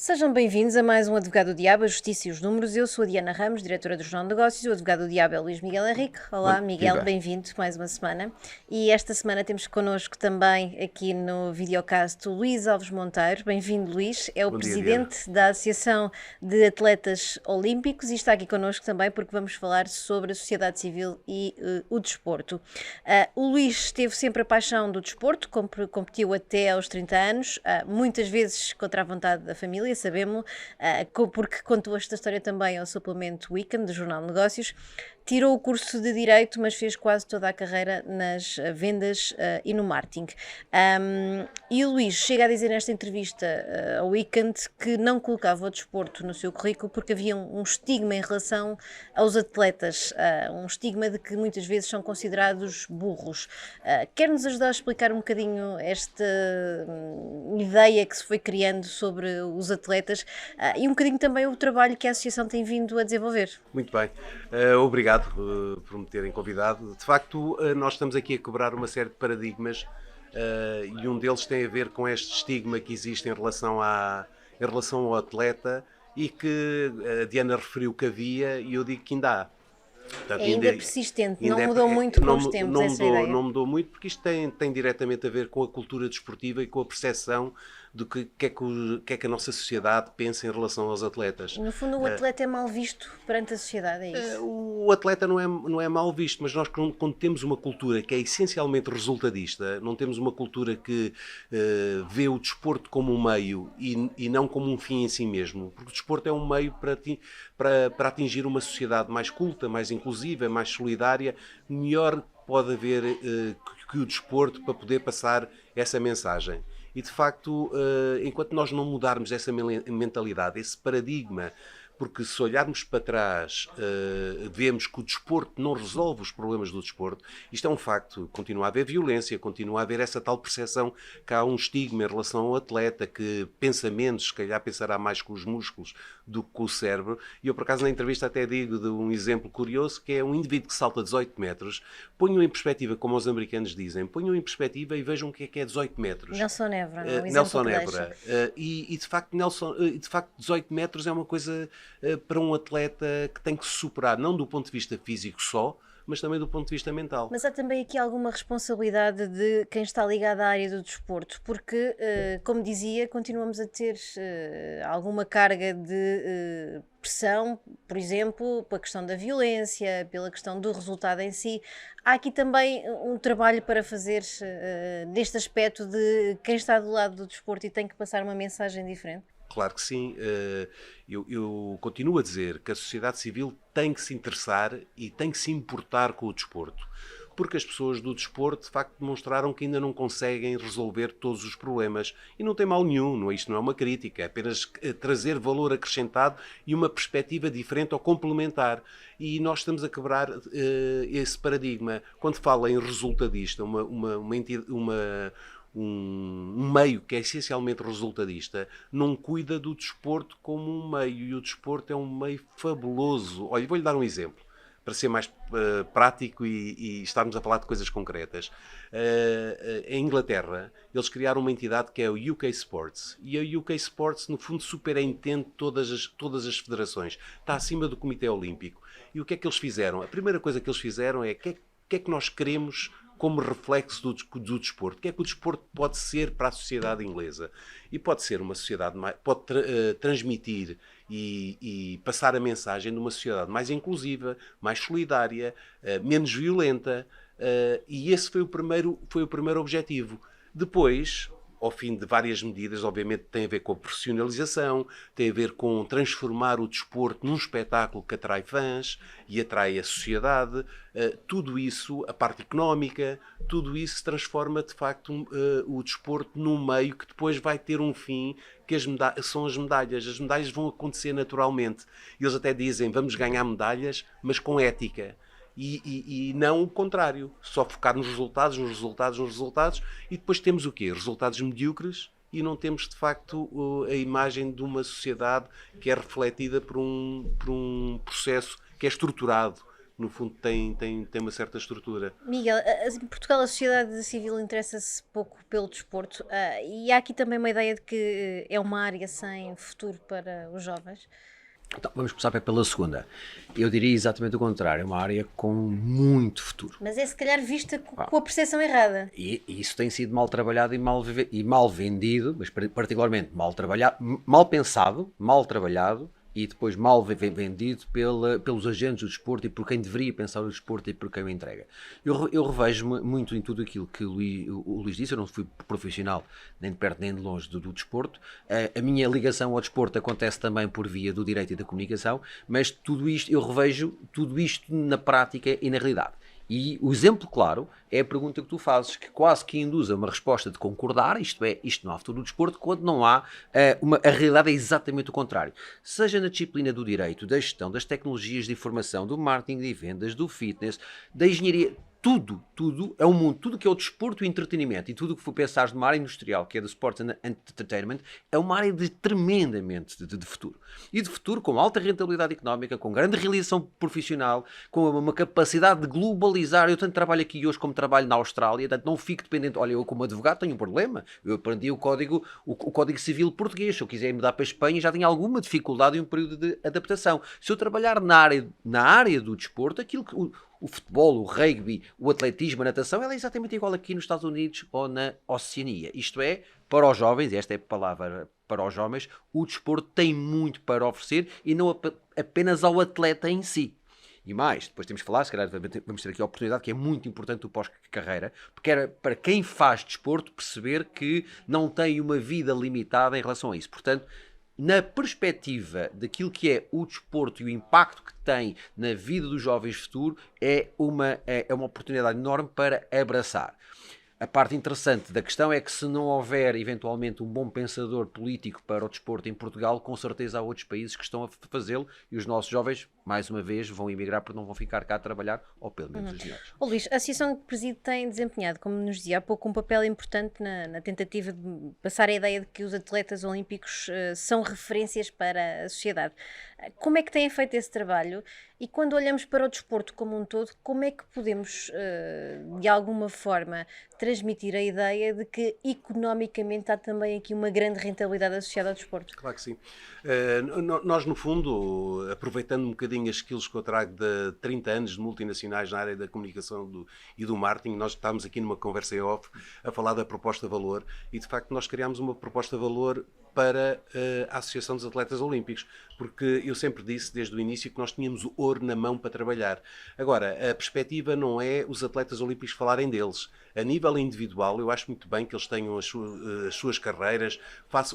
Sejam bem-vindos a mais um Advogado do Diabo, a Justiça e os Números. Eu sou a Diana Ramos, diretora do Jornal de Negócios, e o Advogado do Diabo é o Luís Miguel Henrique. Olá, Miguel, Viva. bem-vindo mais uma semana. E esta semana temos connosco também, aqui no videocast, o Luís Alves Monteiro. Bem-vindo, Luís. É o Bom dia, Diana. presidente da Associação de Atletas Olímpicos e está aqui connosco também porque vamos falar sobre a sociedade civil e o desporto. O Luís teve sempre a paixão do desporto, competiu até aos 30 anos, muitas vezes contra a vontade da família, sabemos, porque contou esta história também ao suplemento Weekend do Jornal de Negócios. Tirou o curso de Direito, mas fez quase toda a carreira nas vendas e no marketing. E o Luís chega a dizer nesta entrevista ao Weekend que não colocava o desporto no seu currículo porque havia um estigma em relação aos atletas, um estigma de que muitas vezes são considerados burros. Quer-nos ajudar a explicar um bocadinho esta ideia que se foi criando sobre os atletas e um bocadinho também o trabalho que a Associação tem vindo a desenvolver? Muito bem. Obrigado por me terem convidado. De facto, nós estamos aqui a quebrar uma série de paradigmas e um deles tem a ver com este estigma que existe em relação ao atleta e que a Diana referiu que havia e eu digo que ainda há. Portanto, É ainda persistente, não ainda mudou muito com não, os tempos não essa mudou, ideia. não mudou muito porque isto tem diretamente a ver com a cultura desportiva e com a percepção do que é que a nossa sociedade pensa em relação aos atletas. No fundo, o atleta é mal visto perante a sociedade, é isso? O atleta não é mal visto, mas nós quando temos uma cultura que é essencialmente resultadista, não temos uma cultura que vê o desporto como um meio e não como um fim em si mesmo, porque o desporto é um meio para atingir uma sociedade mais culta, mais inclusiva, mais solidária, melhor pode haver que o desporto para poder passar essa mensagem. E, de facto, enquanto nós não mudarmos essa mentalidade, esse paradigma, porque se olharmos para trás, vemos que o desporto não resolve os problemas do desporto, isto é um facto. Continua a haver violência, continua a haver essa tal percepção que há um estigma em relação ao atleta, que pensa menos, se calhar pensará mais com os músculos do que com o cérebro. E eu, por acaso, na entrevista até digo de um exemplo curioso, que é um indivíduo que salta 18 metros, ponham em perspectiva, como os americanos dizem, ponham em perspectiva e vejam o que é 18 metros. Nelson Évora, um exemplo Nelson que Évora. deixa. De facto, 18 metros é uma coisa para um atleta que tem que se superar, não do ponto de vista físico só, mas também do ponto de vista mental. Mas há também aqui alguma responsabilidade de quem está ligado à área do desporto, porque, como dizia, continuamos a ter alguma carga de pressão, por exemplo, pela questão da violência, pela questão do resultado em si. Há aqui também um trabalho para fazer neste aspecto de quem está do lado do desporto e tem que passar uma mensagem diferente? Claro que sim. Eu continuo a dizer que a sociedade civil tem que se interessar e tem que se importar com o desporto. Porque as pessoas do desporto, de facto, demonstraram que ainda não conseguem resolver todos os problemas. E não tem mal nenhum, isto não é uma crítica, é apenas trazer valor acrescentado e uma perspectiva diferente ou complementar. E nós estamos a quebrar esse paradigma. Quando fala em resultadista, um meio que é essencialmente resultadista, não cuida do desporto como um meio, e o desporto é um meio fabuloso. Olha, vou-lhe dar um exemplo, para ser mais prático e estarmos a falar de coisas concretas. Em Inglaterra, eles criaram uma entidade que é o UK Sports, e a UK Sports, no fundo, superintende todas as federações, está acima do Comitê Olímpico. E o que é que eles fizeram? A primeira coisa que eles fizeram é o que é que nós queremos como reflexo do desporto. O que é que o desporto pode ser para a sociedade inglesa? E pode ser uma sociedade pode transmitir e passar a mensagem de uma sociedade mais inclusiva, mais solidária, menos violenta, e esse foi o primeiro objetivo. Depois, ao fim de várias medidas, obviamente tem a ver com a profissionalização, tem a ver com transformar o desporto num espetáculo que atrai fãs e atrai a sociedade. Tudo isso, a parte económica, tudo isso transforma de facto o desporto num meio que depois vai ter um fim, que são as medalhas. As medalhas vão acontecer naturalmente. Eles até dizem, vamos ganhar medalhas, mas com ética. E não o contrário, só focar nos resultados, e depois temos o quê? Resultados medíocres e não temos de facto a imagem de uma sociedade que é refletida por um processo que é estruturado, no fundo tem uma certa estrutura. Miguel, em Portugal a sociedade civil interessa-se pouco pelo desporto, e há aqui também uma ideia de que é uma área sem futuro para os jovens. Então, vamos começar pela segunda. Eu diria exatamente o contrário, é uma área com muito futuro. Mas é se calhar vista com a percepção errada. E isso tem sido mal trabalhado e mal vendido, mas particularmente mal trabalhado, mal pensado, mal trabalhado e depois mal vendido pelos agentes do desporto e por quem deveria pensar o desporto e por quem o entrega. Eu revejo-me muito em tudo aquilo que o Luís disse. Eu não fui profissional nem de perto nem de longe do desporto. A minha ligação ao desporto acontece também por via do direito e da comunicação, mas tudo isto, eu revejo tudo isto na prática e na realidade. E o exemplo claro é a pergunta que tu fazes, que quase que induz a uma resposta de concordar, isto é, isto não há futuro do desporto, quando não há, a realidade é exatamente o contrário. Seja na disciplina do direito, da gestão, das tecnologias de informação, do marketing de vendas, do fitness, da engenharia, tudo é um mundo, tudo que é o desporto e o entretenimento e tudo o que for pensar numa área industrial, que é do Sports and Entertainment, é uma área de tremendamente de futuro. E de futuro com alta rentabilidade económica, com grande realização profissional, com uma capacidade de globalizar. Eu tanto trabalho aqui hoje como trabalho na Austrália, portanto não fico dependente. Olha, eu como advogado tenho um problema. Eu aprendi o Código Civil português. Se eu quiser mudar para a Espanha já tenho alguma dificuldade e um período de adaptação. Se eu trabalhar na área do desporto, aquilo que o futebol, o rugby, o atletismo, a natação, ela é exatamente igual aqui nos Estados Unidos ou na Oceania. Isto é, para os jovens, e esta é a palavra para os jovens, o desporto tem muito para oferecer e não apenas ao atleta em si. E mais, depois temos que falar, se calhar vamos ter aqui a oportunidade, que é muito importante o pós-carreira, porque era para quem faz desporto perceber que não tem uma vida limitada em relação a isso. Portanto, na perspectiva daquilo que é o desporto e o impacto que tem na vida dos jovens futuro, é uma oportunidade enorme para abraçar. A parte interessante da questão é que se não houver eventualmente um bom pensador político para o desporto em Portugal, com certeza há outros países que estão a fazê-lo e os nossos jovens, mais uma vez, vão emigrar porque não vão ficar cá a trabalhar, ou pelo menos os melhores. Luís, a Associação que preside tem desempenhado, como nos dizia há pouco, um papel importante na tentativa de passar a ideia de que os atletas olímpicos são referências para a sociedade. Como é que têm feito esse trabalho? E quando olhamos para o desporto como um todo, como é que podemos, de alguma forma, transmitir a ideia de que economicamente há também aqui uma grande rentabilidade associada ao desporto? Claro que sim. Nós, no fundo, aproveitando um bocadinho as skills que eu trago de 30 anos de multinacionais na área da comunicação e do marketing, nós estamos aqui numa conversa em off a falar da proposta de valor e, de facto, nós criámos uma proposta de valor para a Associação dos Atletas Olímpicos, porque eu sempre disse desde o início que nós tínhamos o ouro na mão para trabalhar. Agora, a perspectiva não é os atletas olímpicos falarem deles. A nível individual, eu acho muito bem que eles tenham as suas carreiras,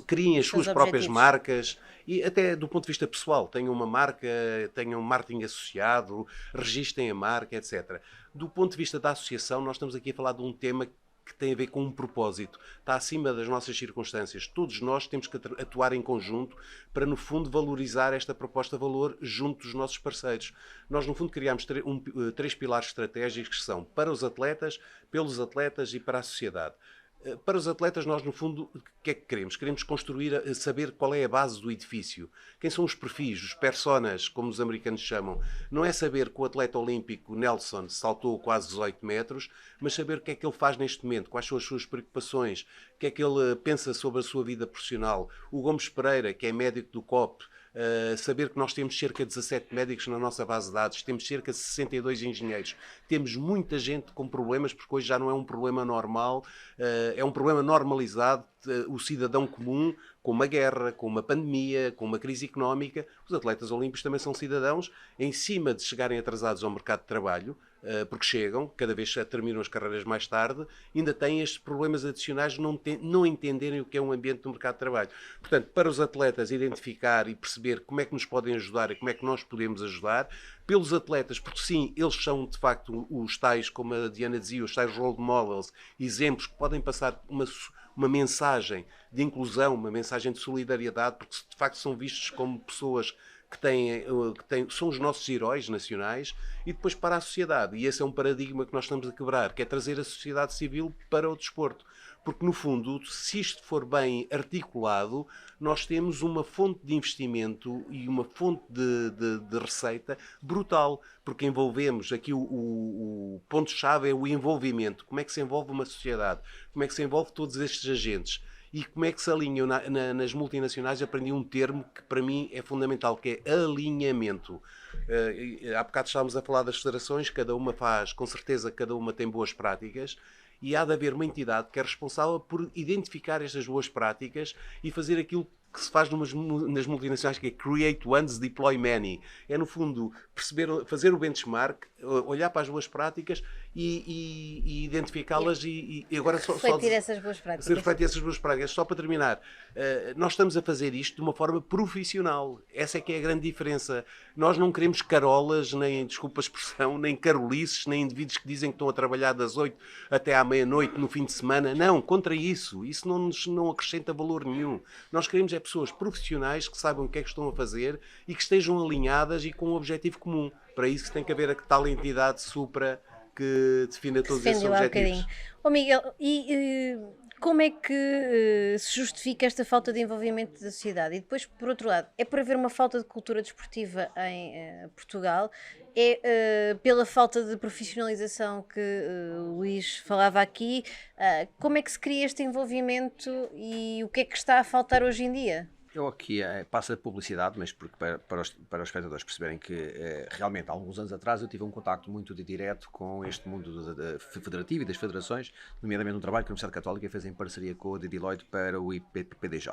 criem as suas próprias marcas e até do ponto de vista pessoal, tenham uma marca, tenham marketing associado, registrem a marca, etc. Do ponto de vista da associação, nós estamos aqui a falar de um tema que tem a ver com um propósito, está acima das nossas circunstâncias. Todos nós temos que atuar em conjunto para, no fundo, valorizar esta proposta de valor junto dos nossos parceiros. Nós, no fundo, criámos três pilares estratégicos que são para os atletas, pelos atletas e para a sociedade. Para os atletas, nós, no fundo, o que é que queremos? Queremos construir, saber qual é a base do edifício. Quem são os perfis, os personas, como os americanos chamam. Não é saber que o atleta olímpico Nelson saltou quase 18 metros, mas saber o que é que ele faz neste momento, quais são as suas preocupações, o que é que ele pensa sobre a sua vida profissional. O Gomes Pereira, que é médico do COP, saber que nós temos cerca de 17 médicos na nossa base de dados, temos cerca de 62 engenheiros, temos muita gente com problemas, porque hoje já não é um problema normal, é um problema normalizado. O cidadão comum, com uma guerra, com uma pandemia, com uma crise económica, os atletas olímpicos também são cidadãos, em cima de chegarem atrasados ao mercado de trabalho, porque chegam, cada vez terminam as carreiras mais tarde, ainda têm estes problemas adicionais de não entenderem o que é um ambiente do mercado de trabalho. Portanto, para os atletas identificar e perceber como é que nos podem ajudar e como é que nós podemos ajudar, pelos atletas, porque sim, eles são de facto os tais, como a Diana dizia, os tais role models, exemplos que podem passar uma mensagem de inclusão, uma mensagem de solidariedade, porque de facto são vistos como pessoas que são os nossos heróis nacionais, e depois para a sociedade. E esse é um paradigma que nós estamos a quebrar, que é trazer a sociedade civil para o desporto. porque no fundo, se isto for bem articulado, nós temos uma fonte de investimento e uma fonte de receita brutal, porque envolvemos aqui o ponto-chave é o envolvimento. Como é que se envolve uma sociedade? Como é que se envolve todos estes agentes? E como é que se alinham nas multinacionais? Aprendi um termo que para mim é fundamental, que é alinhamento. Há bocado estávamos a falar das federações, cada uma faz, com certeza cada uma tem boas práticas, e há de haver uma entidade que é responsável por identificar estas boas práticas e fazer aquilo que se faz nas multinacionais, que é create ones, deploy many. É, no fundo, fazer o benchmark, olhar para as boas práticas e identificá-las e agora refletir essas boas práticas. Refletir essas boas práticas. Só para terminar, nós estamos a fazer isto de uma forma profissional. Essa é que é a grande diferença. Nós não queremos carolas, nem, desculpa a expressão, nem carolices, nem indivíduos que dizem que estão a trabalhar das 8 até à meia-noite no fim de semana. Não, contra isso. Isso não acrescenta valor nenhum. Nós queremos é pessoas profissionais que saibam o que é que estão a fazer e que estejam alinhadas e com um objetivo comum. Para isso tem que haver a tal entidade supra que defina todos esses objetivos. Ó Miguel, como é que se justifica esta falta de envolvimento da sociedade? E depois, por outro lado, é por haver uma falta de cultura desportiva em Portugal? É pela falta de profissionalização que o Luís falava aqui? Como é que se cria este envolvimento e o que é que está a faltar hoje em dia? Eu aqui passo a publicidade, mas porque para os espectadores perceberem que realmente há alguns anos atrás eu tive um contacto muito direto com este mundo federativo e das federações, nomeadamente um trabalho que a Universidade Católica fez em parceria com o Deloitte para o IPPDJ.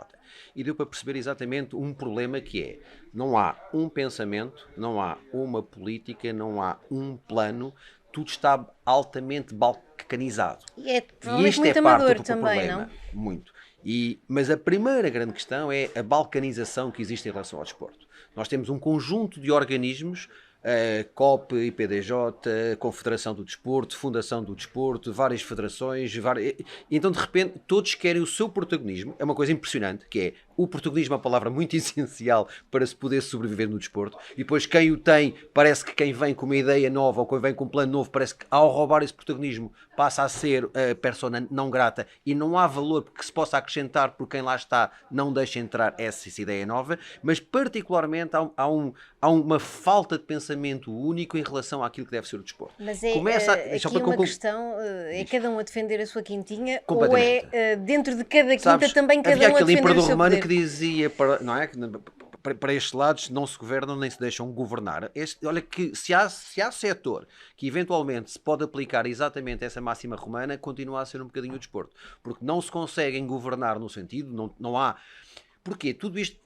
E deu para perceber exatamente um problema que é, não há um pensamento, não há uma política, não há um plano, tudo está altamente balcanizado. E é provavelmente muito amador também, problema, não? Muito. Mas a primeira grande questão é a balcanização que existe em relação ao desporto. Nós temos um conjunto de organismos, COP, IPDJ, Confederação do Desporto, Fundação do Desporto, várias federações, então de repente todos querem o seu protagonismo. É uma coisa impressionante, que é o protagonismo é uma palavra muito essencial para se poder sobreviver no desporto, e depois quem o tem, parece que quem vem com uma ideia nova ou quem vem com um plano novo, parece que ao roubar esse protagonismo passa a ser persona não grata e não há valor que se possa acrescentar por quem lá está, não deixa entrar essa ideia nova, mas particularmente há uma falta de pensamento único em relação àquilo que deve ser o desporto. Mas aqui uma questão, é cada um a defender a sua quintinha ou é dentro de cada quinta também cada um a defender o seu poder? Que dizia, não é? Para estes lados não se governam nem se deixam governar. Olha que se há setor que eventualmente se pode aplicar exatamente essa máxima romana, continua a ser um bocadinho o desporto. Porque não se conseguem governar no sentido, não há... Porquê? Tudo isto...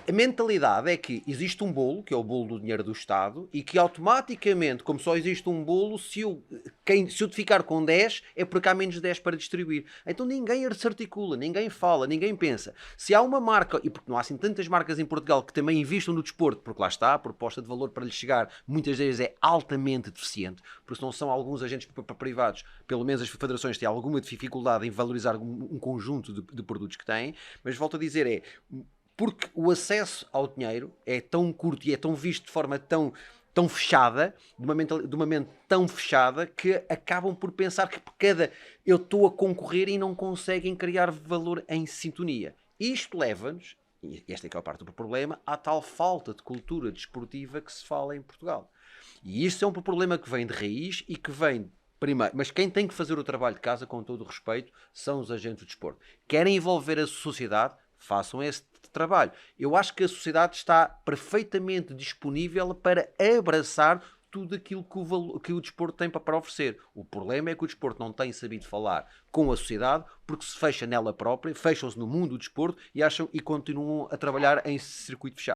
A mentalidade é que existe um bolo, que é o bolo do dinheiro do Estado, e que automaticamente, como só existe um bolo, se eu ficar com 10, é porque há menos 10 para distribuir. Então ninguém se articula, ninguém fala, ninguém pensa. Se há uma marca, e porque não há assim tantas marcas em Portugal que também investam no desporto, porque lá está, a proposta de valor para lhes chegar, muitas vezes é altamente deficiente, porque se não são alguns agentes privados, pelo menos as federações têm alguma dificuldade em valorizar um conjunto de produtos que têm, mas volto a dizer, porque o acesso ao dinheiro é tão curto e é tão visto de forma tão fechada, de uma mente tão fechada, que acabam por pensar que eu estou a concorrer e não conseguem criar valor em sintonia. Isto leva-nos, e esta é que é a parte do problema, à tal falta de cultura desportiva que se fala em Portugal. E isto é um problema que vem de raiz e que vem... Primeiro, mas quem tem que fazer o trabalho de casa, com todo o respeito, são os agentes do desporto. Querem envolver a sociedade? Façam esse trabalho. Eu acho que a sociedade está perfeitamente disponível para abraçar tudo aquilo que o desporto tem para oferecer. O problema é que o desporto não tem sabido falar com a sociedade, porque se fecha nela própria, fecham-se no mundo do desporto e continuam a trabalhar em circuito fechado.